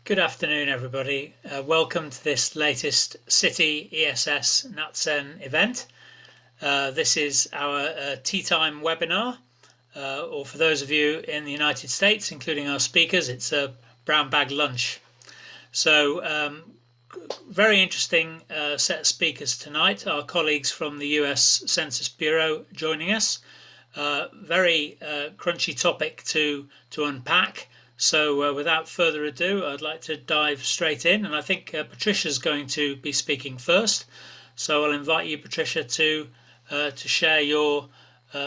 Good afternoon, everybody. Welcome to this latest City ESS NatCen event. This is our tea time webinar, or for those of you in the United States, including our speakers, it's a brown bag lunch. So very interesting set of speakers tonight. Our colleagues from the US Census Bureau joining us. Very crunchy topic to unpack. So without further ado, I'd like to dive straight in, and I think Patricia's going to be speaking first. So I'll invite you, Patricia, to share your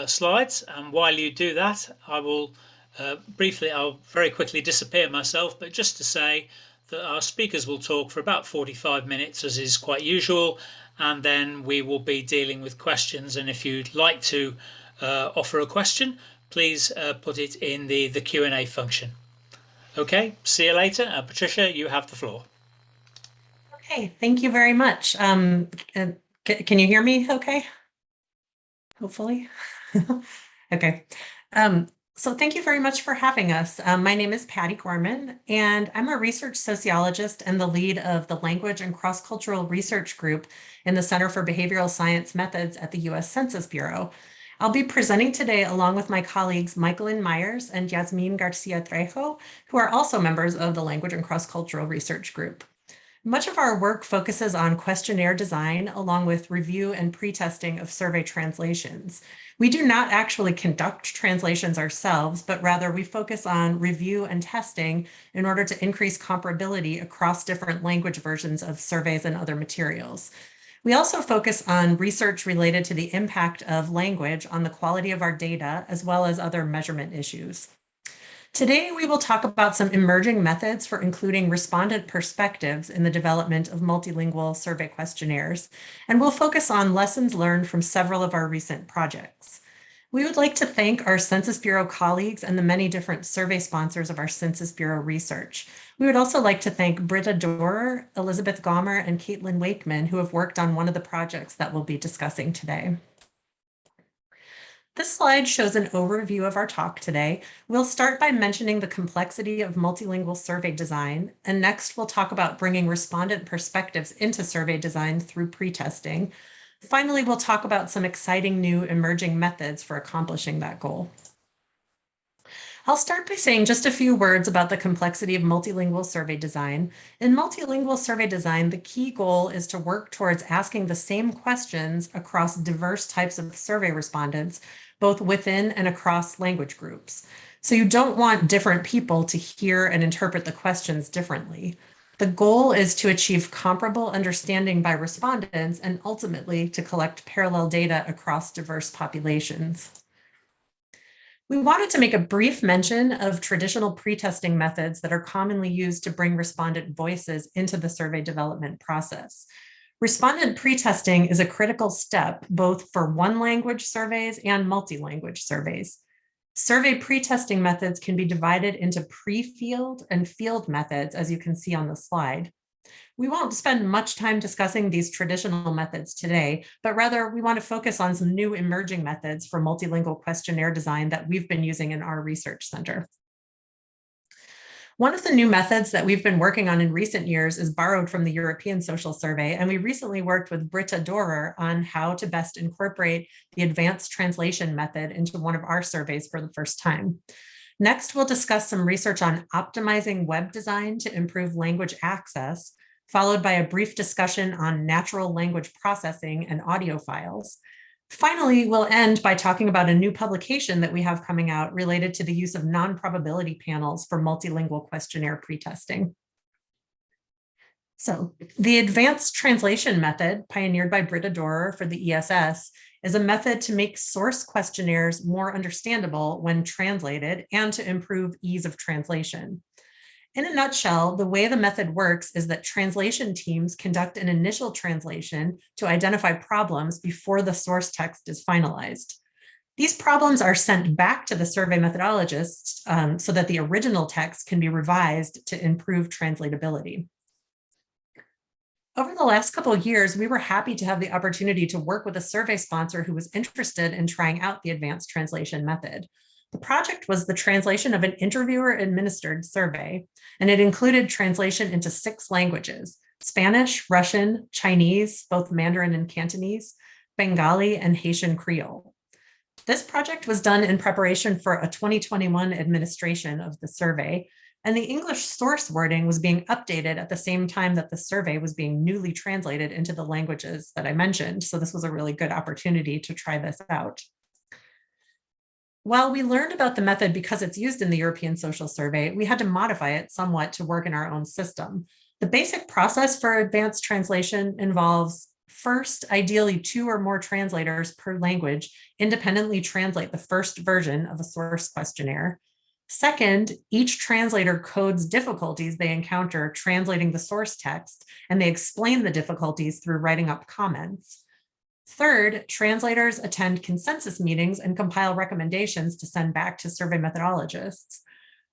slides, and while you do that, I will I'll very quickly disappear myself, but just to say that our speakers will talk for about 45 minutes, as is quite usual, and then we will be dealing with questions. And if you'd like to offer a question, please put it in the Q&A function. Okay, see you later. Patricia, you have the floor. Okay, thank you very much. Can you hear me okay? Hopefully. Okay. So thank you very much for having us. My name is Patty Goerman, and I'm a research sociologist and the lead of the Language and Cross-Cultural Research Group in the Center for Behavioral Science Methods at the US Census Bureau. I'll be presenting today along with my colleagues Mikelyn Meyers and Yazmín Garcia Trejo, who are also members of the Language and Cross-Cultural Research Group. Much of our work focuses on questionnaire design along with review and pretesting of survey translations. We do not actually conduct translations ourselves, but rather we focus on review and testing in order to increase comparability across different language versions of surveys and other materials. We also focus on research related to the impact of language on the quality of our data, as well as other measurement issues. Today, we will talk about some emerging methods for including respondent perspectives in the development of multilingual survey questionnaires, and we'll focus on lessons learned from several of our recent projects. We would like to thank our Census Bureau colleagues and the many different survey sponsors of our Census Bureau research. We would also like to thank Britta Dorer, Elizabeth Gomer, and Caitlin Wakeman, who have worked on one of the projects that we'll be discussing today. This slide shows an overview of our talk today. We'll start by mentioning the complexity of multilingual survey design, and next we'll talk about bringing respondent perspectives into survey design through pretesting. Finally, we'll talk about some exciting new emerging methods for accomplishing that goal. I'll start by saying just a few words about the complexity of multilingual survey design. In multilingual survey design, the key goal is to work towards asking the same questions across diverse types of survey respondents, both within and across language groups. So you don't want different people to hear and interpret the questions differently. The goal is to achieve comparable understanding by respondents and ultimately to collect parallel data across diverse populations. We wanted to make a brief mention of traditional pretesting methods that are commonly used to bring respondent voices into the survey development process. Respondent pretesting is a critical step both for one language surveys and multi-language surveys. Survey pretesting methods can be divided into pre-field and field methods, as you can see on the slide. We won't spend much time discussing these traditional methods today, but rather we want to focus on some new emerging methods for multilingual questionnaire design that we've been using in our research center. One of the new methods that we've been working on in recent years is borrowed from the European Social Survey, and we recently worked with Britta Dorer on how to best incorporate the advanced translation method into one of our surveys for the first time. Next, we'll discuss some research on optimizing web design to improve language access, followed by a brief discussion on natural language processing and audio files. Finally, we'll end by talking about a new publication that we have coming out related to the use of non-probability panels for multilingual questionnaire pretesting. So the advanced translation method, pioneered by Britta Dorer for the ESS, is a method to make source questionnaires more understandable when translated and to improve ease of translation. In a nutshell, the way the method works is that translation teams conduct an initial translation to identify problems before the source text is finalized. These problems are sent back to the survey methodologists so that the original text can be revised to improve translatability. Over the last couple of years, we were happy to have the opportunity to work with a survey sponsor who was interested in trying out the advanced translation method. The project was the translation of an interviewer-administered survey, and it included translation into 6 languages: Spanish, Russian, Chinese, both Mandarin and Cantonese, Bengali, and Haitian Creole. This project was done in preparation for a 2021 administration of the survey, and the English source wording was being updated at the same time that the survey was being newly translated into the languages that I mentioned. So this was a really good opportunity to try this out. While we learned about the method because it's used in the European Social Survey, we had to modify it somewhat to work in our own system. The basic process for advanced translation involves, first, ideally 2 or more translators per language independently translate the first version of a source questionnaire. Second, each translator codes difficulties they encounter translating the source text, and they explain the difficulties through writing up comments. Third, translators attend consensus meetings and compile recommendations to send back to survey methodologists.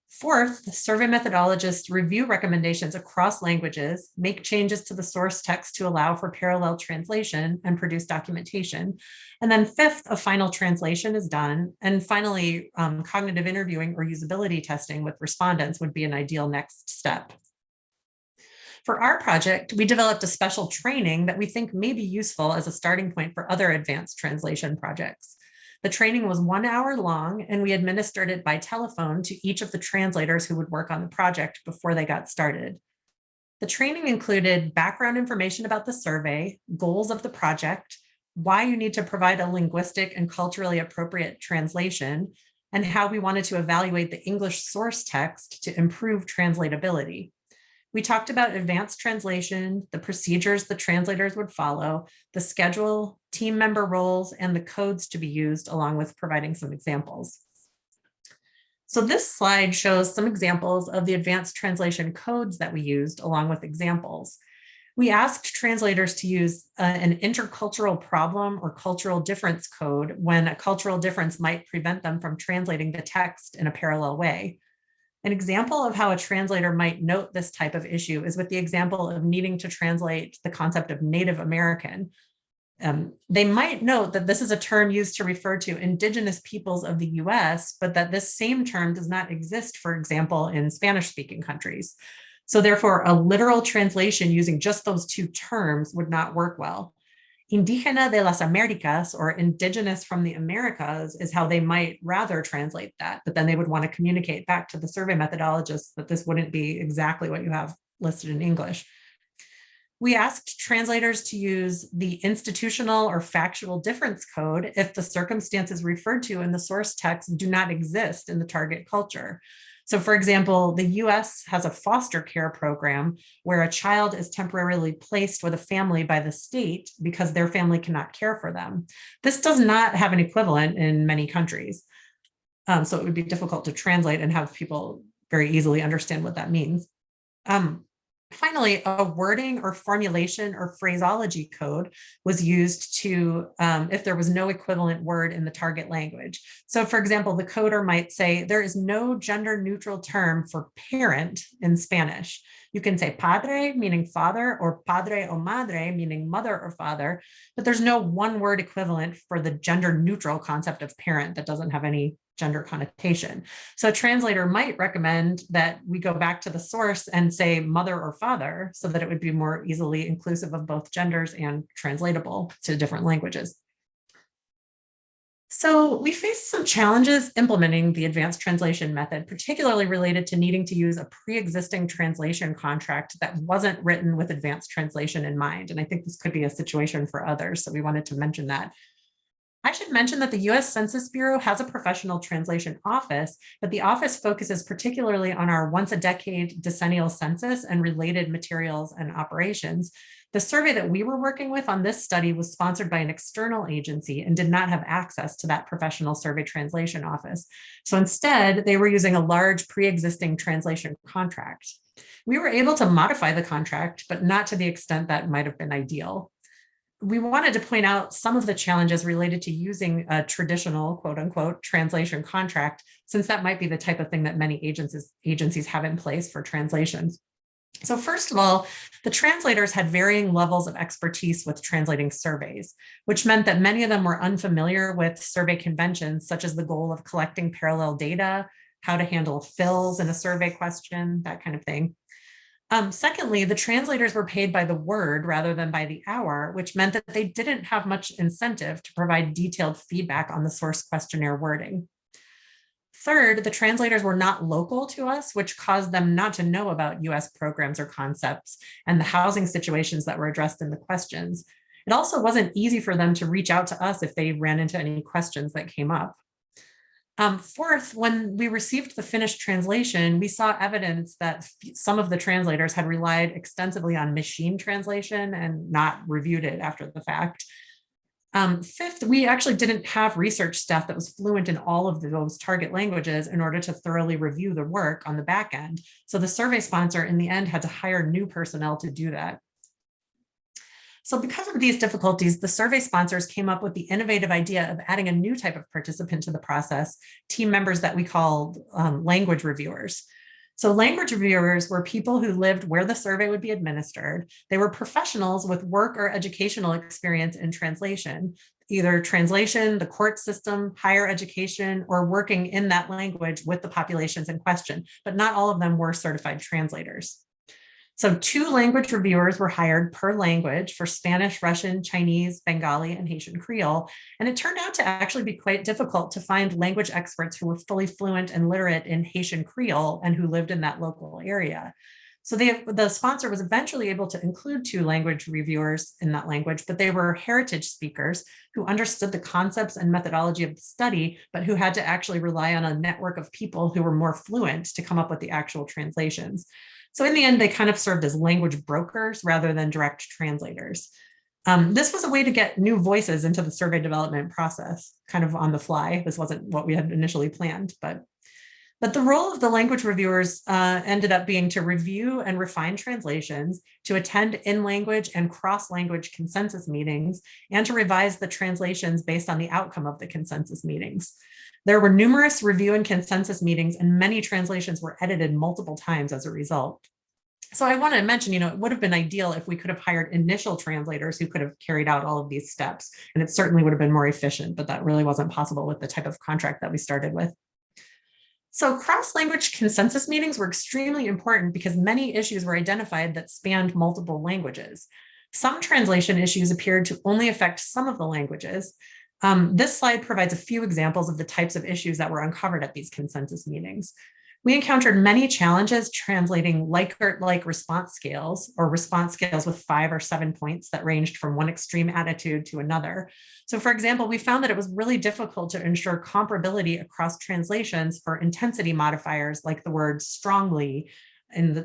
Fourth, survey methodologists review recommendations across languages, make changes to the source text to allow for parallel translation, and produce documentation. And then fifth, a final translation is done. And finally, cognitive interviewing or usability testing with respondents would be an ideal next step. For our project, we developed a special training that we think may be useful as a starting point for other advanced translation projects. The training was 1 hour long, and we administered it by telephone to each of the translators who would work on the project before they got started. The training included background information about the survey, goals of the project, why you need to provide a linguistic and culturally appropriate translation, and how we wanted to evaluate the English source text to improve translatability. We talked about advanced translation, the procedures the translators would follow, the schedule, team member roles, and the codes to be used, along with providing some examples. So this slide shows some examples of the advanced translation codes that we used, along with examples. We asked translators to use an intercultural problem or cultural difference code when a cultural difference might prevent them from translating the text in a parallel way. An example of how a translator might note this type of issue is with the example of needing to translate the concept of Native American. They might note that this is a term used to refer to indigenous peoples of the US, but that this same term does not exist, for example, in Spanish-speaking countries. So therefore, a literal translation using just those 2 terms would not work well. Indígena de las Américas, or indigenous from the Americas, is how they might rather translate that, but then they would want to communicate back to the survey methodologists that this wouldn't be exactly what you have listed in English. We asked translators to use the institutional or factual difference code if the circumstances referred to in the source text do not exist in the target culture. So for example, the US has a foster care program where a child is temporarily placed with a family by the state because their family cannot care for them. This does not have an equivalent in many countries. So it would be difficult to translate and have people very easily understand what that means. Finally, a wording or formulation or phraseology code was used to, if there was no equivalent word in the target language. So for example, the coder might say, there is no gender neutral term for parent in Spanish. You can say padre, meaning father, or padre o madre, meaning mother or father, but there's no one word equivalent for the gender neutral concept of parent that doesn't have any gender connotation. So a translator might recommend that we go back to the source and say mother or father so that it would be more easily inclusive of both genders and translatable to different languages. So we faced some challenges implementing the advanced translation method, particularly related to needing to use a pre-existing translation contract that wasn't written with advanced translation in mind. And I think this could be a situation for others, so we wanted to mention that. I should mention that the US Census Bureau has a professional translation office, but the office focuses particularly on our once-a-decade decennial census and related materials and operations. The survey that we were working with on this study was sponsored by an external agency and did not have access to that professional survey translation office. So instead, they were using a large pre-existing translation contract. We were able to modify the contract, but not to the extent that might have been ideal. We wanted to point out some of the challenges related to using a traditional, quote unquote, translation contract, since that might be the type of thing that many agencies have in place for translations. So first of all, the translators had varying levels of expertise with translating surveys, which meant that many of them were unfamiliar with survey conventions, such as the goal of collecting parallel data, how to handle fills in a survey question, that kind of thing. Secondly, the translators were paid by the word rather than by the hour, which meant that they didn't have much incentive to provide detailed feedback on the source questionnaire wording. Third, the translators were not local to us, which caused them not to know about US programs or concepts and the housing situations that were addressed in the questions. It also wasn't easy for them to reach out to us if they ran into any questions that came up. Fourth, when we received the finished translation, we saw evidence that some of the translators had relied extensively on machine translation and not reviewed it after the fact. Fifth, we actually didn't have research staff that was fluent in all of those target languages in order to thoroughly review the work on the back end. So the survey sponsor in the end had to hire new personnel to do that. So because of these difficulties, the survey sponsors came up with the innovative idea of adding a new type of participant to the process, team members that we called language reviewers. So language reviewers were people who lived where the survey would be administered. They were professionals with work or educational experience in translation, either translation, the court system, higher education, or working in that language with the populations in question, but not all of them were certified translators. So 2 language reviewers were hired per language for Spanish, Russian, Chinese, Bengali, and Haitian Creole. And it turned out to actually be quite difficult to find language experts who were fully fluent and literate in Haitian Creole and who lived in that local area. So the sponsor was eventually able to include 2 language reviewers in that language, but they were heritage speakers who understood the concepts and methodology of the study, but who had to actually rely on a network of people who were more fluent to come up with the actual translations. So in the end, they kind of served as language brokers rather than direct translators. This was a way to get new voices into the survey development process, kind of on the fly. This wasn't what we had initially planned, but the role of the language reviewers ended up being to review and refine translations, to attend in-language and cross-language consensus meetings, and to revise the translations based on the outcome of the consensus meetings. There were numerous review and consensus meetings, and many translations were edited multiple times as a result. So I want to mention, it would have been ideal if we could have hired initial translators who could have carried out all of these steps, and it certainly would have been more efficient, but that really wasn't possible with the type of contract that we started with. So cross-language consensus meetings were extremely important because many issues were identified that spanned multiple languages. Some translation issues appeared to only affect some of the languages. This slide provides a few examples of the types of issues that were uncovered at these consensus meetings. We encountered many challenges translating Likert-like response scales, or response scales with 5 or 7 points that ranged from one extreme attitude to another. So for example, we found that it was really difficult to ensure comparability across translations for intensity modifiers like the word strongly,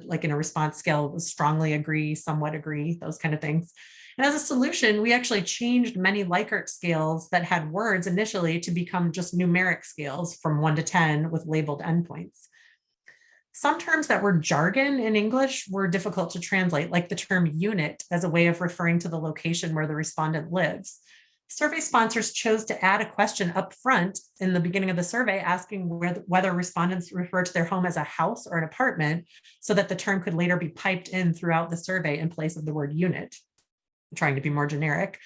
like in a response scale, strongly agree, somewhat agree, those kind of things. And as a solution, we actually changed many Likert scales that had words initially to become just numeric scales from 1 to 10 with labeled endpoints. Some terms that were jargon in English were difficult to translate, like the term unit as a way of referring to the location where the respondent lives. Survey sponsors chose to add a question up front in the beginning of the survey asking whether respondents refer to their home as a house or an apartment, so that the term could later be piped in throughout the survey in place of the word unit, trying to be more generic.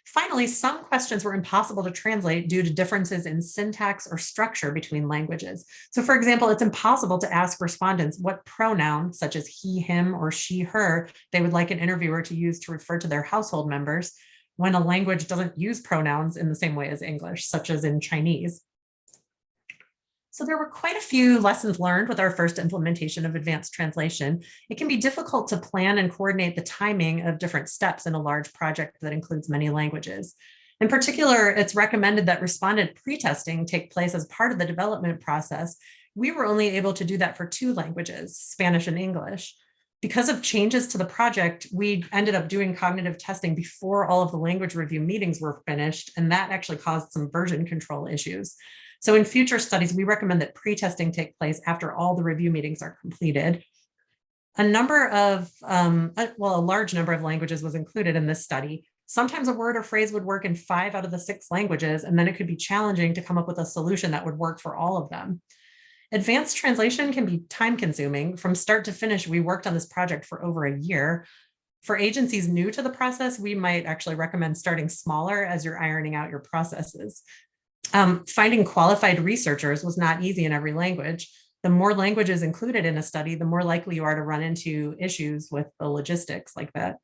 Finally, some questions were impossible to translate due to differences in syntax or structure between languages. So for example, it's impossible to ask respondents what pronoun, such as he, him, or she, her, they would like an interviewer to use to refer to their household members when a language doesn't use pronouns in the same way as English, such as in Chinese. So there were quite a few lessons learned with our first implementation of advanced translation. It can be difficult to plan and coordinate the timing of different steps in a large project that includes many languages. In particular, it's recommended that respondent pretesting take place as part of the development process. We were only able to do that for 2 languages, Spanish and English. Because of changes to the project, we ended up doing cognitive testing before all of the language review meetings were finished, and that actually caused some version control issues. So in future studies, we recommend that pre-testing take place after all the review meetings are completed. A large number of languages was included in this study. Sometimes a word or phrase would work in 5 out of the 6 languages, and then it could be challenging to come up with a solution that would work for all of them. Advanced translation can be time consuming. From start to finish, we worked on this project for over a year. For agencies new to the process, we might actually recommend starting smaller as you're ironing out your processes. Finding qualified researchers was not easy in every language. The more languages included in a study, the more likely you are to run into issues with the logistics like that.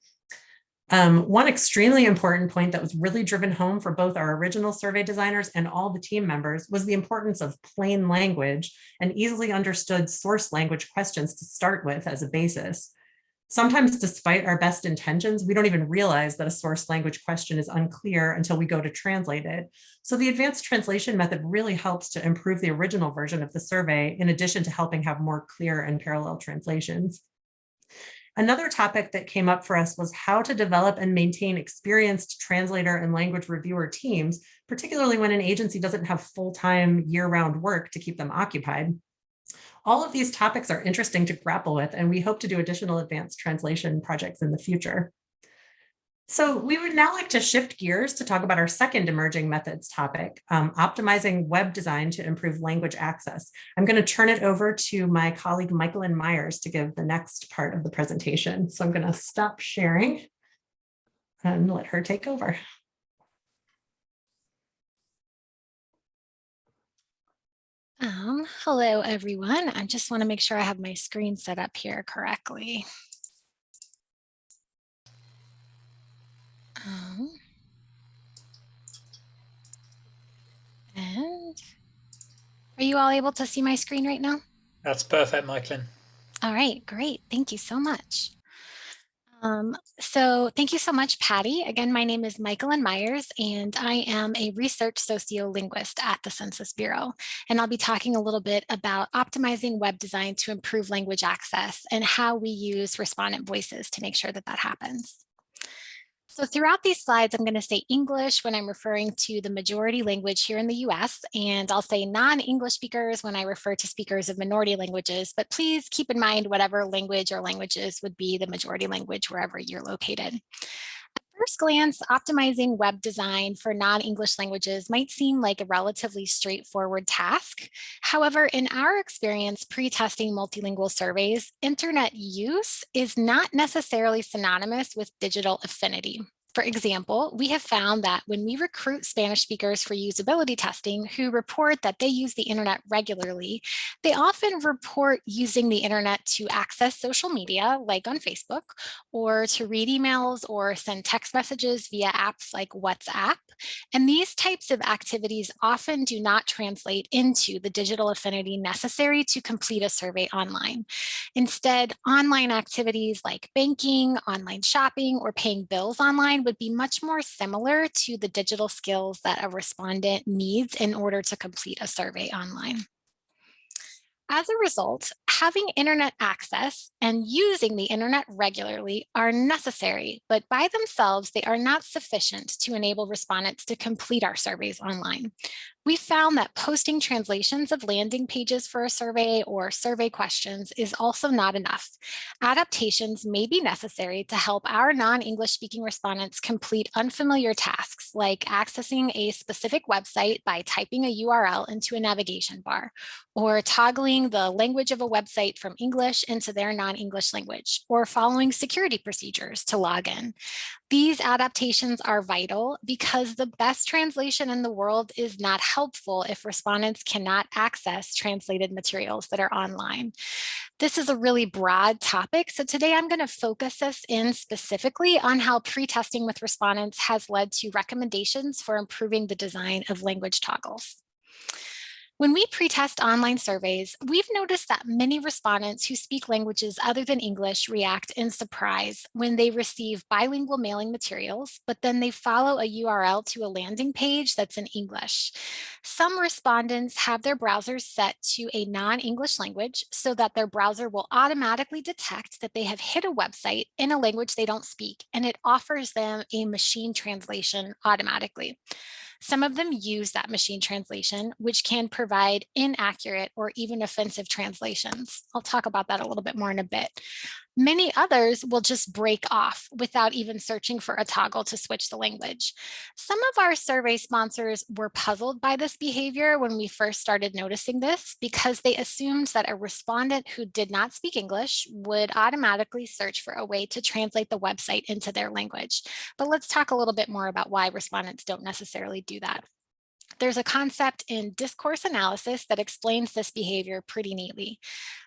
One extremely important point that was really driven home for both our original survey designers and all the team members was the importance of plain language and easily understood source language questions to start with as a basis. Sometimes, despite our best intentions, we don't even realize that a source language question is unclear until we go to translate it. So the advanced translation method really helps to improve the original version of the survey, in addition to helping have more clear and parallel translations. Another topic that came up for us was how to develop and maintain experienced translator and language reviewer teams, particularly when an agency doesn't have full-time year-round work to keep them occupied. All of these topics are interesting to grapple with, and we hope to do additional advanced translation projects in the future. So we would now like to shift gears to talk about our second emerging methods topic, optimizing web design to improve language access. I'm going to turn it over to my colleague, Mikelyn Meyers, to give the next part of the presentation. So I'm going to stop sharing and let her take over. Hello, everyone. I just want to make sure I have my screen set up here correctly. And are you all able to see my screen right now? That's perfect, Mikelyn. All right, great. Thank you so much. So thank you so much, Patty. Again, my name is Mikelyn Meyers, and I am a research sociolinguist at the Census Bureau. And I'll be talking a little bit about optimizing web design to improve language access and how we use respondent voices to make sure that that happens. So throughout these slides, I'm going to say English when I'm referring to the majority language here in the US, and I'll say non-English speakers when I refer to speakers of minority languages, but please keep in mind whatever language or languages would be the majority language wherever you're located. At first glance, optimizing web design for non-English languages might seem like a relatively straightforward task. However, in our experience pre-testing multilingual surveys, internet use is not necessarily synonymous with digital affinity. For example, we have found that when we recruit Spanish speakers for usability testing who report that they use the internet regularly, they often report using the internet to access social media, like on Facebook, or to read emails or send text messages via apps like WhatsApp. And these types of activities often do not translate into the digital affinity necessary to complete a survey online. Instead, online activities like banking, online shopping, or paying bills online would be much more similar to the digital skills that a respondent needs in order to complete a survey online. As a result, having internet access and using the internet regularly are necessary, but by themselves, they are not sufficient to enable respondents to complete our surveys online. We found that posting translations of landing pages for a survey or survey questions is also not enough. Adaptations may be necessary to help our non-English speaking respondents complete unfamiliar tasks like accessing a specific website by typing a URL into a navigation bar, or toggling the language of a website from English into their non-English language, or following security procedures to log in. These adaptations are vital because the best translation in the world is not helpful if respondents cannot access translated materials that are online. This is a really broad topic, so today I'm going to focus us in specifically on how pre-testing with respondents has led to recommendations for improving the design of language toggles. When we pre-test online surveys, we've noticed that many respondents who speak languages other than English react in surprise when they receive bilingual mailing materials, but then they follow a URL to a landing page that's in English. Some respondents have their browsers set to a non-English language so that their browser will automatically detect that they have hit a website in a language they don't speak, and it offers them a machine translation automatically. Some of them use that machine translation, which can provide inaccurate or even offensive translations. I'll talk about that a little bit more in a bit. Many others will just break off without even searching for a toggle to switch the language. Some of our survey sponsors were puzzled by this behavior when we first started noticing this because they assumed that a respondent who did not speak English would automatically search for a way to translate the website into their language. But let's talk a little bit more about why respondents don't necessarily do that. There's a concept in discourse analysis that explains this behavior pretty neatly.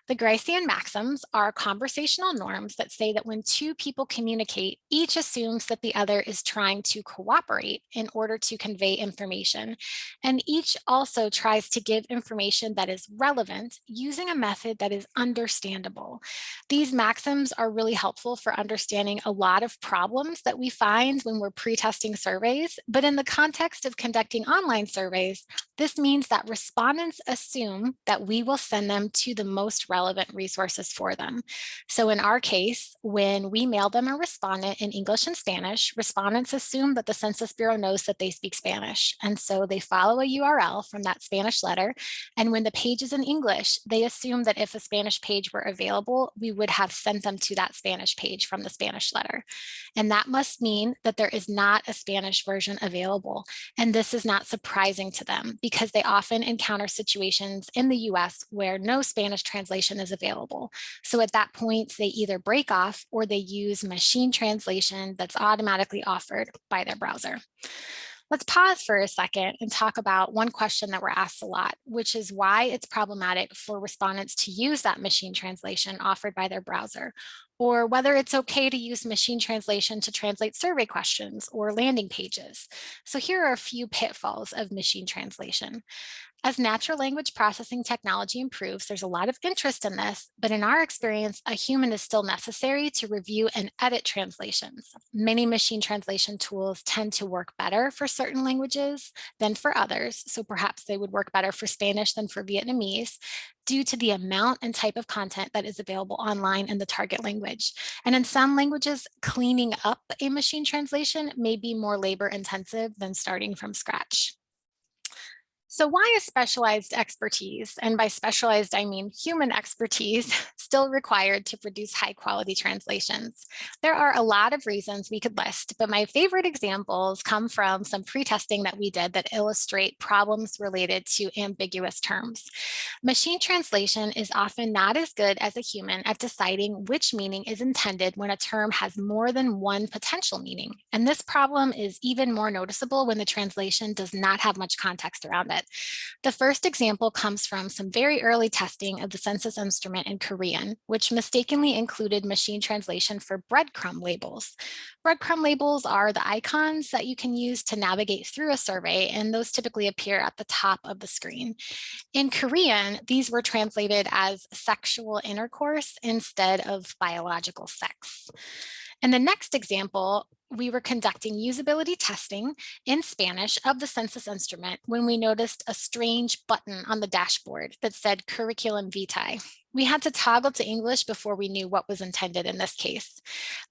The Garcian maxims are conversational norms that say that when two people communicate, each assumes that the other is trying to cooperate in order to convey information. And each also tries to give information that is relevant using a method that is understandable. These maxims are really helpful for understanding a lot of problems that we find when we're pre-testing surveys. But in the context of conducting online surveys, this means that respondents assume that we will send them to the most relevant resources for them. So in our case, when we mail them a respondent in English and Spanish, respondents assume that the Census Bureau knows that they speak Spanish. And so they follow a URL from that Spanish letter. And when the page is in English, they assume that if a Spanish page were available, we would have sent them to that Spanish page from the Spanish letter. And that must mean that there is not a Spanish version available. And this is not surprising to them because they often encounter situations in the US where no Spanish translation is available. So at that point, they either break off or they use machine translation that's automatically offered by their browser. Let's pause for a second and talk about one question that we're asked a lot, which is why it's problematic for respondents to use that machine translation offered by their browser, or whether it's okay to use machine translation to translate survey questions or landing pages. So here are a few pitfalls of machine translation. As natural language processing technology improves, there's a lot of interest in this, but in our experience, a human is still necessary to review and edit translations. Many machine translation tools tend to work better for certain languages than for others, so perhaps they would work better for Spanish than for Vietnamese, due to the amount and type of content that is available online in the target language. And in some languages, cleaning up a machine translation may be more labor intensive than starting from scratch. So why is specialized expertise, and by specialized I mean human expertise, still required to produce high quality translations? There are a lot of reasons we could list, but my favorite examples come from some pre-testing that we did that illustrate problems related to ambiguous terms. Machine translation is often not as good as a human at deciding which meaning is intended when a term has more than one potential meaning. And this problem is even more noticeable when the translation does not have much context around it. The first example comes from some very early testing of the census instrument in Korean, which mistakenly included machine translation for breadcrumb labels. Breadcrumb labels are the icons that you can use to navigate through a survey, and those typically appear at the top of the screen. In Korean, these were translated as sexual intercourse instead of biological sex. In the next example, we were conducting usability testing in Spanish of the census instrument when we noticed a strange button on the dashboard that said curriculum vitae. We had to toggle to English before we knew what was intended in this case.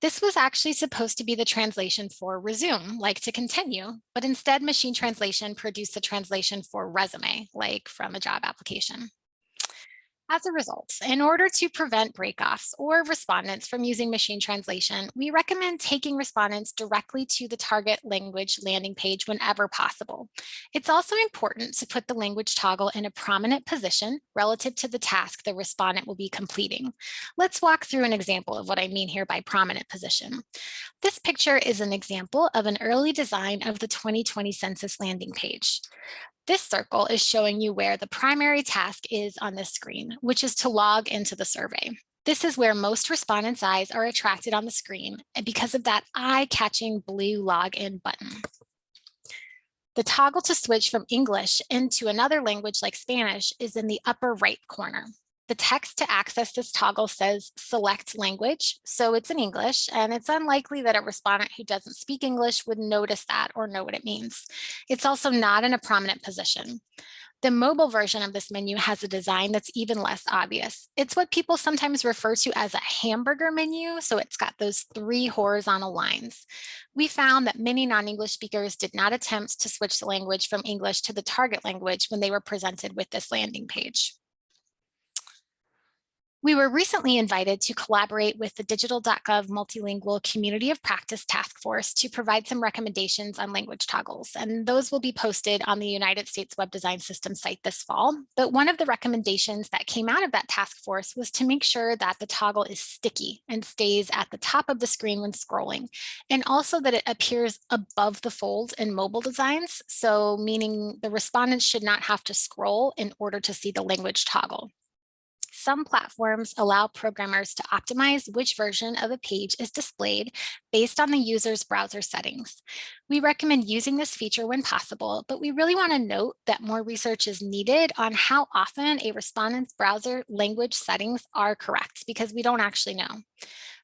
This was actually supposed to be the translation for resume, like to continue, but instead machine translation produced the translation for resume, like from a job application. As a result, in order to prevent breakoffs or respondents from using machine translation, we recommend taking respondents directly to the target language landing page whenever possible. It's also important to put the language toggle in a prominent position relative to the task the respondent will be completing. Let's walk through an example of what I mean here by prominent position. This picture is an example of an early design of the 2020 census landing page. This circle is showing you where the primary task is on this screen, which is to log into the survey. This is where most respondents' eyes are attracted on the screen, and because of that eye-catching blue login button. The toggle to switch from English into another language like Spanish is in the upper right corner. The text to access this toggle says select language, so it's in English, and it's unlikely that a respondent who doesn't speak English would notice that or know what it means. It's also not in a prominent position. The mobile version of this menu has a design that's even less obvious. It's what people sometimes refer to as a hamburger menu, so it's got those 3 horizontal lines. We found that many non-English speakers did not attempt to switch the language from English to the target language when they were presented with this landing page. We were recently invited to collaborate with the Digital.gov Multilingual Community of Practice Task Force to provide some recommendations on language toggles, and those will be posted on the United States Web Design System site this fall. But one of the recommendations that came out of that task force was to make sure that the toggle is sticky and stays at the top of the screen when scrolling, and also that it appears above the fold in mobile designs, so meaning the respondents should not have to scroll in order to see the language toggle. Some platforms allow programmers to optimize which version of a page is displayed based on the user's browser settings. We recommend using this feature when possible, but we really want to note that more research is needed on how often a respondent's browser language settings are correct, because we don't actually know.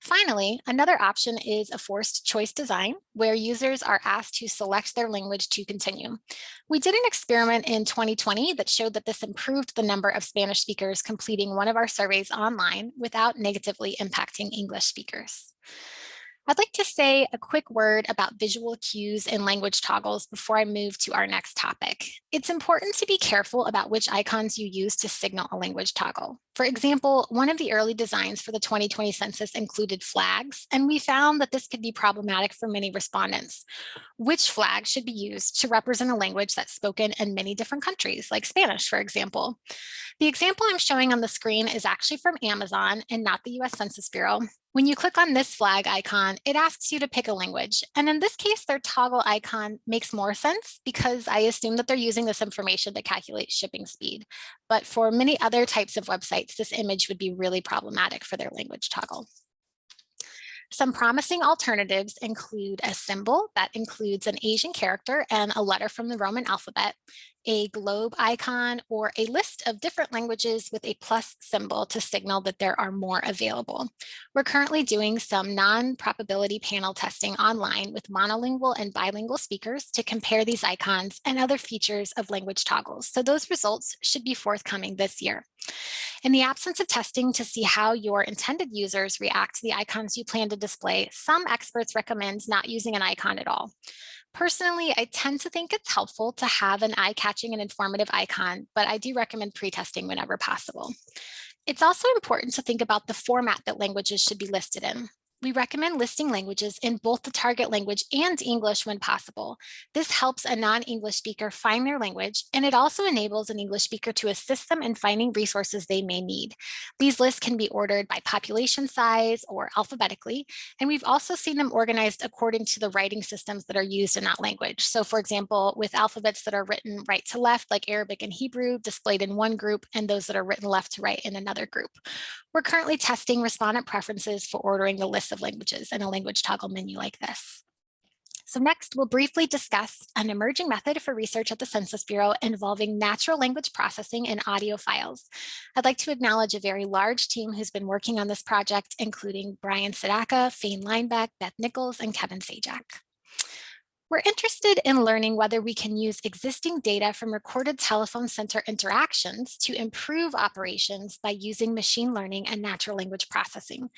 Finally, another option is a forced choice design, where users are asked to select their language to continue. We did an experiment in 2020 that showed that this improved the number of Spanish speakers completing one of our surveys online without negatively impacting English speakers. I'd like to say a quick word about visual cues and language toggles before I move to our next topic. It's important to be careful about which icons you use to signal a language toggle. For example, one of the early designs for the 2020 census included flags, and we found that this could be problematic for many respondents. Which flag should be used to represent a language that's spoken in many different countries, like Spanish, for example? The example I'm showing on the screen is actually from Amazon and not the US Census Bureau. When you click on this flag icon, it asks you to pick a language. And in this case, their toggle icon makes more sense because I assume that they're using this information to calculate shipping speed. But for many other types of websites, this image would be really problematic for their language toggle. Some promising alternatives include a symbol that includes an Asian character and a letter from the Roman alphabet, a globe icon, or a list of different languages with a plus symbol to signal that there are more available. We're currently doing some non-probability panel testing online with monolingual and bilingual speakers to compare these icons and other features of language toggles. So those results should be forthcoming this year. In the absence of testing to see how your intended users react to the icons you plan to display, some experts recommend not using an icon at all. Personally, I tend to think it's helpful to have an eye-catching and informative icon, but I do recommend pre-testing whenever possible. It's also important to think about the format that languages should be listed in. We recommend listing languages in both the target language and English when possible. This helps a non-English speaker find their language, and it also enables an English speaker to assist them in finding resources they may need. These lists can be ordered by population size or alphabetically, and we've also seen them organized according to the writing systems that are used in that language. So for example, with alphabets that are written right to left, like Arabic and Hebrew, displayed in one group, and those that are written left to right in another group. We're currently testing respondent preferences for ordering the list of languages in a language toggle menu like this. So next, we'll briefly discuss an emerging method for research at the Census Bureau involving natural language processing in audio files. I'd like to acknowledge a very large team who's been working on this project, including Brian Sadaka, Fane Linebeck, Beth Nichols, and Kevin Sajak. We're interested in learning whether we can use existing data from recorded telephone center interactions to improve operations by using machine learning and natural language processing.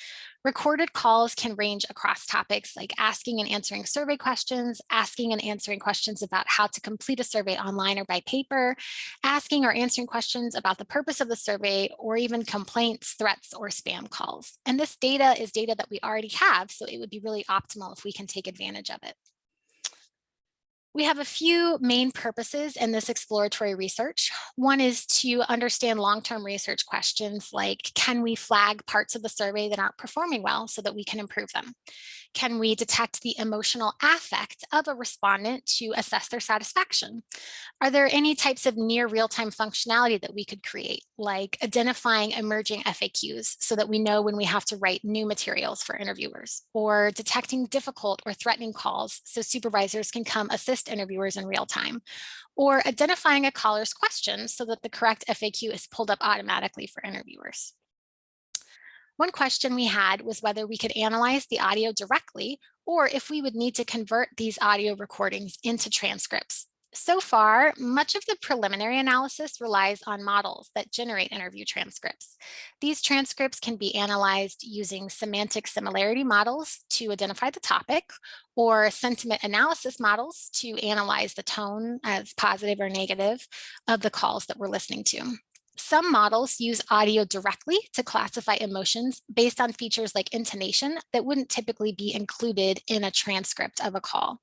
Recorded calls can range across topics like asking and answering survey questions, asking and answering questions about how to complete a survey online or by paper, asking or answering questions about the purpose of the survey, or even complaints, threats, or spam calls. And this data is data that we already have, so it would be really optimal if we can take advantage of it. We have a few main purposes in this exploratory research. One is to understand long-term research questions like, can we flag parts of the survey that aren't performing well so that we can improve them? Can we detect the emotional affect of a respondent to assess their satisfaction? Are there any types of near real-time functionality that we could create, like identifying emerging FAQs so that we know when we have to write new materials for interviewers, or detecting difficult or threatening calls so supervisors can come assist interviewers in real time, or identifying a caller's question so that the correct FAQ is pulled up automatically for interviewers? One question we had was whether we could analyze the audio directly or if we would need to convert these audio recordings into transcripts. So far, much of the preliminary analysis relies on models that generate interview transcripts. These transcripts can be analyzed using semantic similarity models to identify the topic, or sentiment analysis models to analyze the tone as positive or negative of the calls that we're listening to. Some models use audio directly to classify emotions based on features like intonation that wouldn't typically be included in a transcript of a call.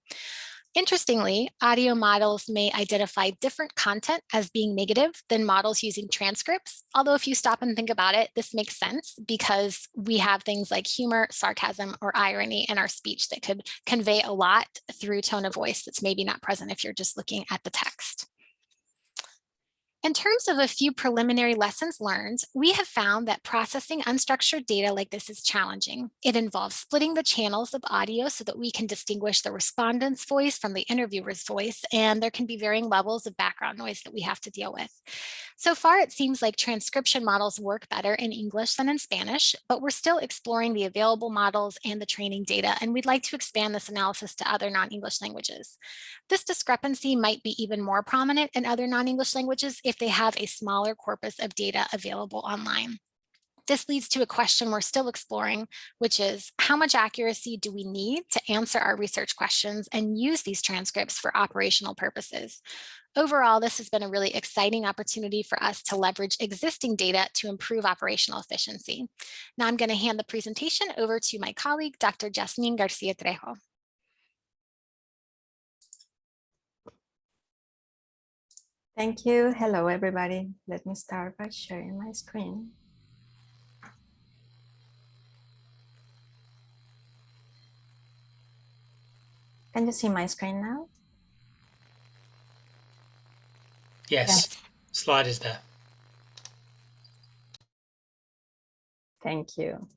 Interestingly, audio models may identify different content as being negative than models using transcripts. Although if you stop and think about it, this makes sense because we have things like humor, sarcasm, or irony in our speech that could convey a lot through tone of voice that's maybe not present if you're just looking at the text. In terms of a few preliminary lessons learned, we have found that processing unstructured data like this is challenging. It involves splitting the channels of audio so that we can distinguish the respondent's voice from the interviewer's voice, and there can be varying levels of background noise that we have to deal with. So far, it seems like transcription models work better in English than in Spanish, but we're still exploring the available models and the training data, and we'd like to expand this analysis to other non-English languages. This discrepancy might be even more prominent in other non-English languages if they have a smaller corpus of data available online. This leads to a question we're still exploring, which is how much accuracy do we need to answer our research questions and use these transcripts for operational purposes? Overall, this has been a really exciting opportunity for us to leverage existing data to improve operational efficiency. Now I'm going to hand the presentation over to my colleague, Dr. Yazmín Garcia Trejo. Thank you. Hello, everybody. Let me start by sharing my screen. Can you see my screen now? Yes, slide is there. Thank you.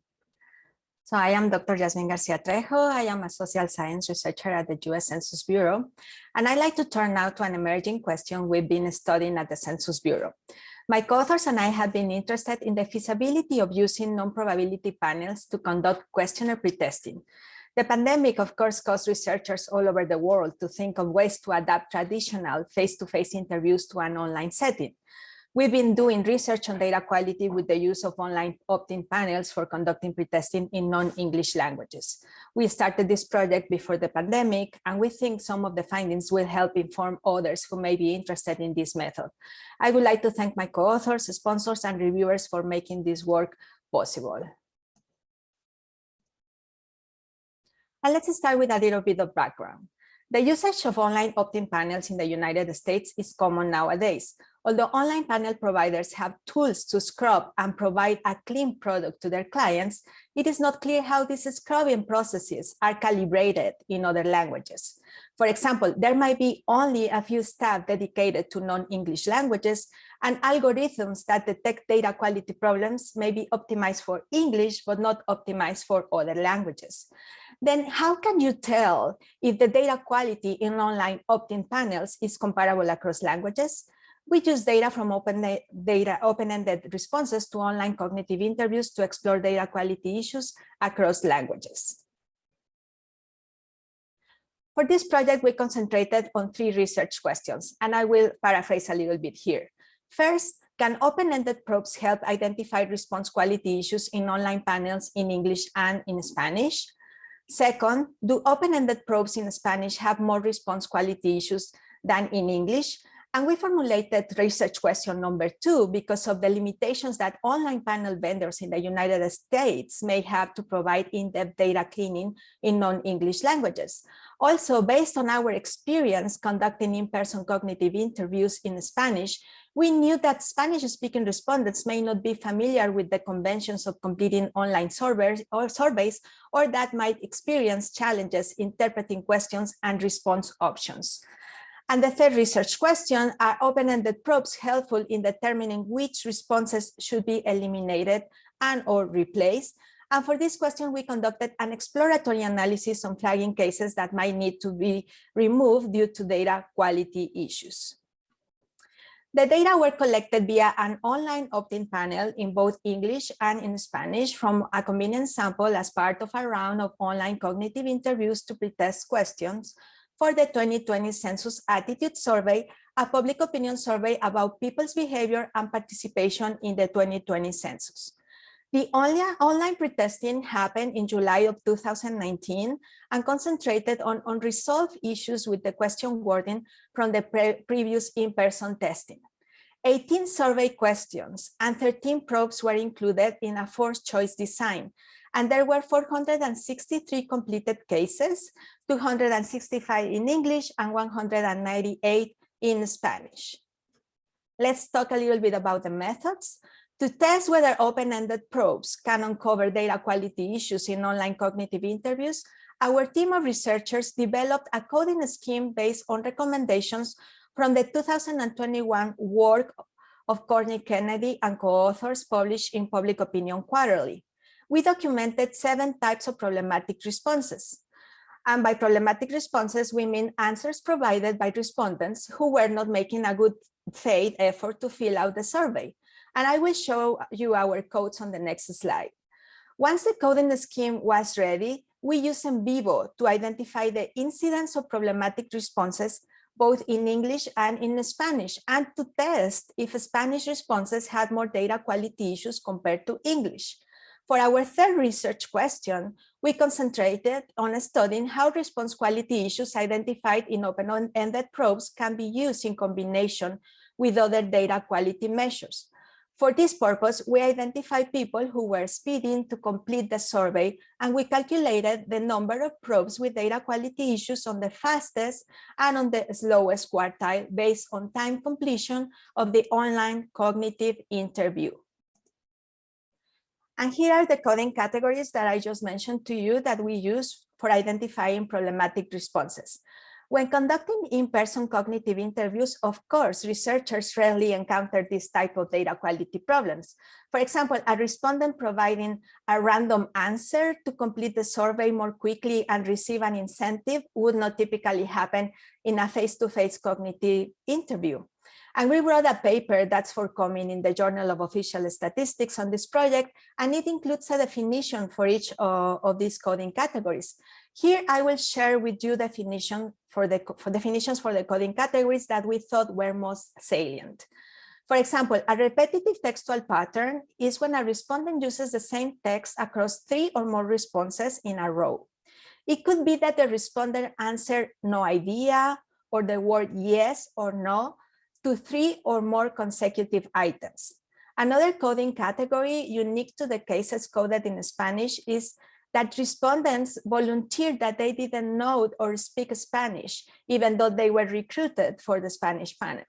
So I am Dr. Yazmín Garcia Trejo. I am a social science researcher at the US Census Bureau. And I'd like to turn now to an emerging question we've been studying at the Census Bureau. My co-authors and I have been interested in the feasibility of using non-probability panels to conduct questionnaire pretesting. The pandemic, of course, caused researchers all over the world to think of ways to adapt traditional face-to-face interviews to an online setting. We've been doing research on data quality with the use of online opt-in panels for conducting pretesting in non-English languages. We started this project before the pandemic, and we think some of the findings will help inform others who may be interested in this method. I would like to thank my co-authors, sponsors, and reviewers for making this work possible. And let's start with a little bit of background. The usage of online opt-in panels in the United States is common nowadays. Although online panel providers have tools to scrub and provide a clean product to their clients, it is not clear how these scrubbing processes are calibrated in other languages. For example, there might be only a few staff dedicated to non-English languages, and algorithms that detect data quality problems may be optimized for English, but not optimized for other languages. Then how can you tell if the data quality in online opt-in panels is comparable across languages? We use data from open-ended responses to online cognitive interviews to explore data quality issues across languages. For this project, we concentrated on 3 research questions, and I will paraphrase a little bit here. First, can open-ended probes help identify response quality issues in online panels in English and in Spanish? Second, do open-ended probes in Spanish have more response quality issues than in English? And we formulated research question number 2 because of the limitations that online panel vendors in the United States may have to provide in-depth data cleaning in non-English languages. Also, based on our experience conducting in-person cognitive interviews in Spanish, we knew that Spanish-speaking respondents may not be familiar with the conventions of completing online surveys, or that might experience challenges interpreting questions and response options. And the third research question, are open-ended probes helpful in determining which responses should be eliminated and or replaced? And for this question, we conducted an exploratory analysis on flagging cases that might need to be removed due to data quality issues. The data were collected via an online opt-in panel in both English and in Spanish from a convenient sample as part of a round of online cognitive interviews to pretest questions for the 2020 Census Attitude Survey, a public opinion survey about people's behavior and participation in the 2020 census. The online pretesting happened in July of 2019 and concentrated on unresolved issues with the question wording from the previous in-person testing. 18 survey questions and 13 probes were included in a forced choice design. And there were 463 completed cases, 265 in English and 198 in Spanish. Let's talk a little bit about the methods. To test whether open-ended probes can uncover data quality issues in online cognitive interviews, our team of researchers developed a coding scheme based on recommendations from the 2021 work of Courtney Kennedy and co-authors published in Public Opinion Quarterly. We documented 7 types of problematic responses. And by problematic responses, we mean answers provided by respondents who were not making a good faith effort to fill out the survey. And I will show you our codes on the next slide. Once the coding scheme was ready, we used en vivo to identify the incidence of problematic responses both in English and in Spanish, and to test if Spanish responses had more data quality issues compared to English. For our third research question, we concentrated on studying how response quality issues identified in open-ended probes can be used in combination with other data quality measures. For this purpose, we identified people who were speeding to complete the survey, and we calculated the number of probes with data quality issues on the fastest and on the slowest quartile based on time completion of the online cognitive interview. And here are the coding categories that I just mentioned to you that we use for identifying problematic responses. When conducting in-person cognitive interviews, of course, researchers rarely encounter this type of data quality problems. For example, a respondent providing a random answer to complete the survey more quickly and receive an incentive would not typically happen in a face-to-face cognitive interview. And we wrote a paper that's forthcoming in the Journal of Official Statistics on this project, and it includes a definition for each of these coding categories. Here, I will share with you definitions for the coding categories that we thought were most salient. For example, a repetitive textual pattern is when a respondent uses the same text across 3 or more responses in a row. It could be that the respondent answered no idea or the word yes or no to 3 or more consecutive items. Another coding category unique to the cases coded in Spanish is that respondents volunteered that they didn't know or speak Spanish, even though they were recruited for the Spanish panel.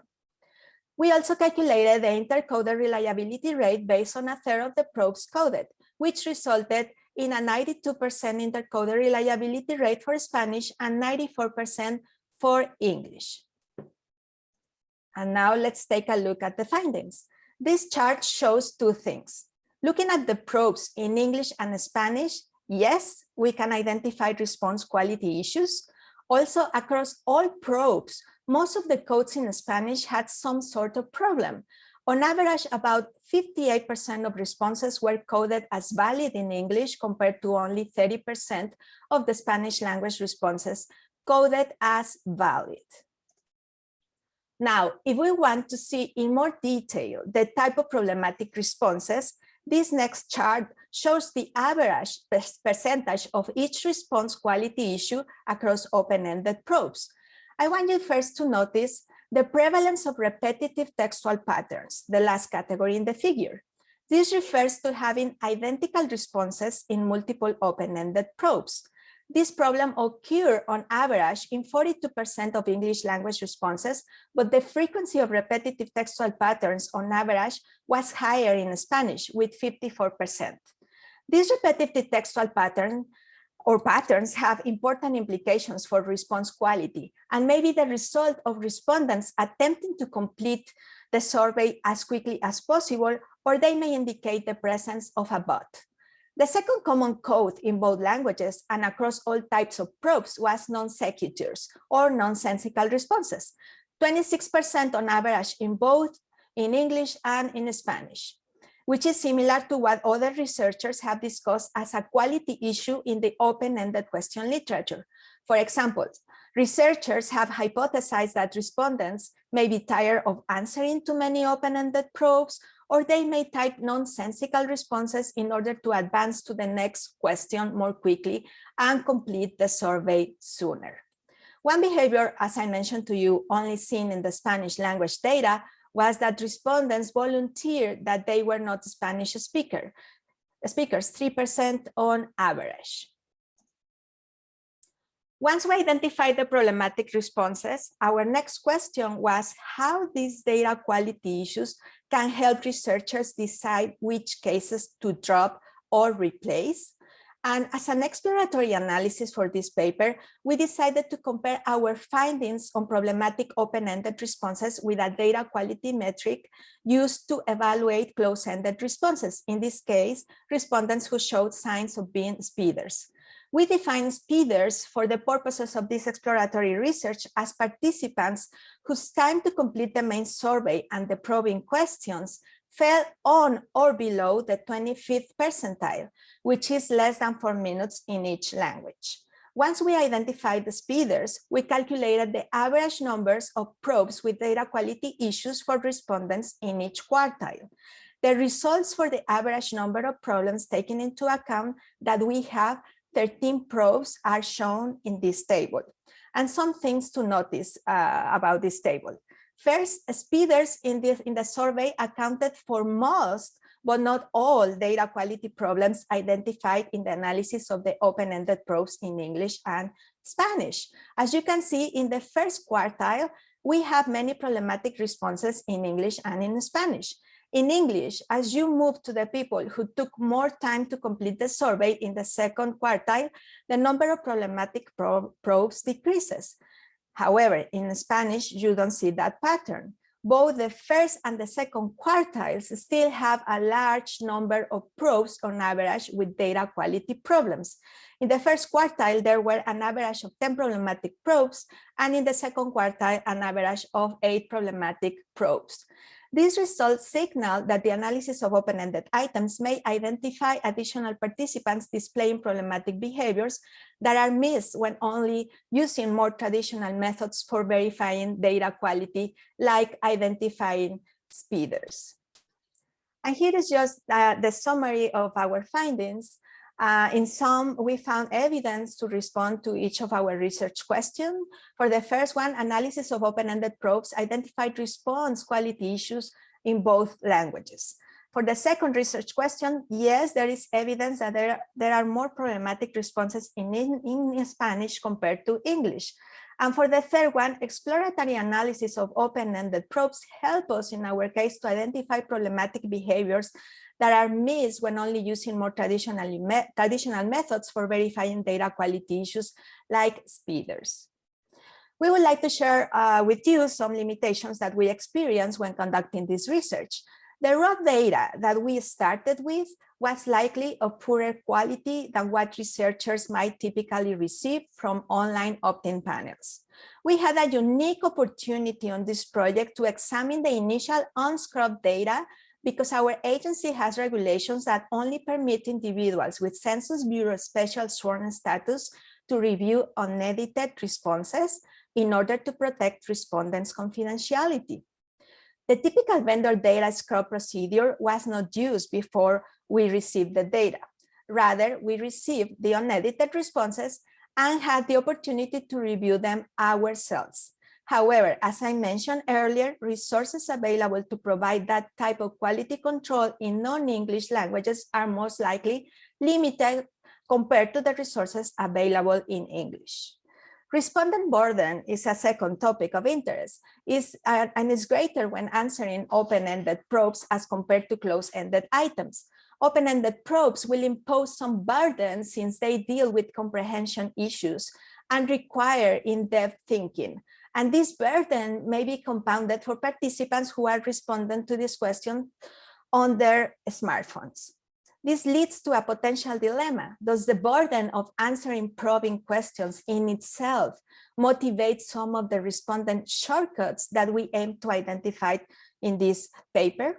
We also calculated the intercoder reliability rate based on a third of the probes coded, which resulted in a 92% intercoder reliability rate for Spanish and 94% for English. And now let's take a look at the findings. This chart shows 2 things. Looking at the probes in English and Spanish, yes, we can identify response quality issues. Also, across all probes, most of the codes in Spanish had some sort of problem. On average, about 58% of responses were coded as valid in English compared to only 30% of the Spanish language responses coded as valid. Now, if we want to see in more detail the type of problematic responses, this next chart shows the average percentage of each response quality issue across open-ended probes. I want you first to notice the prevalence of repetitive textual patterns, the last category in the figure. This refers to having identical responses in multiple open-ended probes. This problem occurred on average in 42% of English language responses, but the frequency of repetitive textual patterns on average was higher in Spanish with 54%. These repetitive textual patterns have important implications for response quality and may be the result of respondents attempting to complete the survey as quickly as possible, or they may indicate the presence of a bot. The second common code in both languages and across all types of probes was non sequiturs or nonsensical responses, 26% on average in both in English and in Spanish, which is similar to what other researchers have discussed as a quality issue in the open-ended question literature. For example, researchers have hypothesized that respondents may be tired of answering too many open-ended probes, or they may type nonsensical responses in order to advance to the next question more quickly and complete the survey sooner. One behavior, as I mentioned to you, only seen in the Spanish language data was that respondents volunteered that they were not Spanish speakers, 3% on average. Once we identified the problematic responses, our next question was how these data quality issues can help researchers decide which cases to drop or replace. And as an exploratory analysis for this paper, we decided to compare our findings on problematic open-ended responses with a data quality metric used to evaluate close-ended responses. In this case, respondents who showed signs of being speeders. We define speeders for the purposes of this exploratory research as participants whose time to complete the main survey and the probing questions fell on or below the 25th percentile, which is less than 4 minutes in each language. Once we identified the speeders, we calculated the average numbers of probes with data quality issues for respondents in each quartile. The results for the average number of problems taken into account that we have 13 probes are shown in this table. And some things to notice about this table. First, speeders in the survey accounted for most, but not all, data quality problems identified in the analysis of the open-ended probes in English and Spanish. As you can see, in the first quartile, we have many problematic responses in English and in Spanish. In English, as you move to the people who took more time to complete the survey in the second quartile, the number of problematic probes decreases. However, in Spanish, you don't see that pattern. Both the first and the second quartiles still have a large number of probes on average with data quality problems. In the first quartile, there were an average of 10 problematic probes, and in the second quartile, an average of 8 problematic probes. These results signal that the analysis of open-ended items may identify additional participants displaying problematic behaviors that are missed when only using more traditional methods for verifying data quality, like identifying speeders. And here is just the summary of our findings. In sum, we found evidence to respond to each of our research questions. For the first one, analysis of open-ended probes identified response quality issues in both languages. For the second research question, yes, there is evidence that there are more problematic responses in Spanish compared to English. And for the third one, exploratory analysis of open-ended probes help us in our case to identify problematic behaviors that are missed when only using more traditional methods for verifying data quality issues like speeders. We would like to share with you some limitations that we experienced when conducting this research. The raw data that we started with was likely of poorer quality than what researchers might typically receive from online opt-in panels. We had a unique opportunity on this project to examine the initial unscrubbed data because our agency has regulations that only permit individuals with Census Bureau special sworn status to review unedited responses in order to protect respondents' confidentiality. The typical vendor data scrub procedure was not used before we received the data. Rather, we received the unedited responses and had the opportunity to review them ourselves. However, as I mentioned earlier, resources available to provide that type of quality control in non-English languages are most likely limited compared to the resources available in English. Respondent burden is a second topic of interest, and is greater when answering open-ended probes as compared to closed-ended items. Open-ended probes will impose some burden since they deal with comprehension issues and require in-depth thinking. And this burden may be compounded for participants who are responding to this question on their smartphones. This leads to a potential dilemma. Does the burden of answering probing questions in itself motivate some of the respondent shortcuts that we aim to identify in this paper?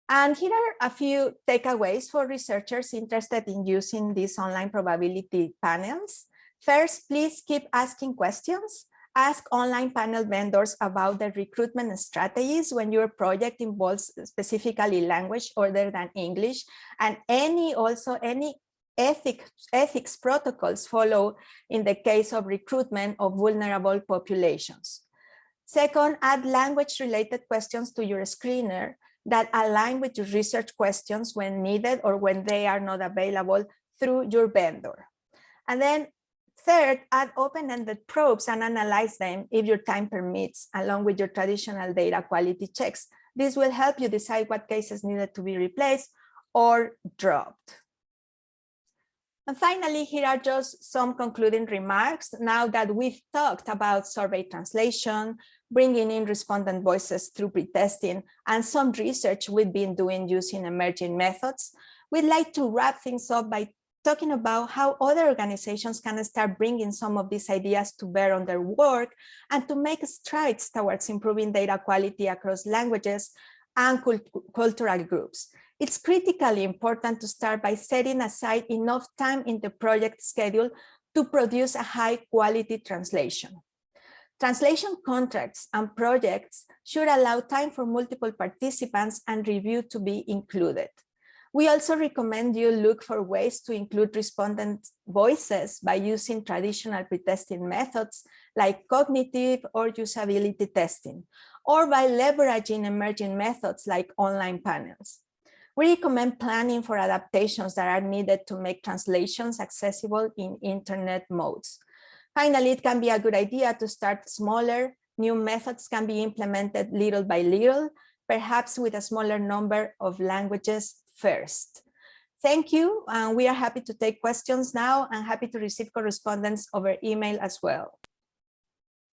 And here are a few takeaways for researchers interested in using these online probability panels. First, please keep asking questions. Ask online panel vendors about their recruitment strategies when your project involves specifically language other than English, and any ethics protocols follow in the case of recruitment of vulnerable populations. Second, add language-related questions to your screener that align with your research questions when needed or when they are not available through your vendor. And then third, add open-ended probes and analyze them if your time permits, along with your traditional data quality checks. This will help you decide what cases needed to be replaced or dropped. And finally, here are just some concluding remarks. Now that we've talked about survey translation, bringing in respondent voices through pretesting, and some research we've been doing using emerging methods, we'd like to wrap things up by talking about how other organizations can start bringing some of these ideas to bear on their work and to make strides towards improving data quality across languages and cultural groups. It's critically important to start by setting aside enough time in the project schedule to produce a high-quality translation. Translation contracts and projects should allow time for multiple participants and review to be included. We also recommend you look for ways to include respondent voices by using traditional pretesting methods like cognitive or usability testing, or by leveraging emerging methods like online panels. We recommend planning for adaptations that are needed to make translations accessible in internet modes. Finally, it can be a good idea to start smaller. New methods can be implemented little by little, perhaps with a smaller number of languages first. Thank you. We are happy to take questions now and happy to receive correspondence over email as well.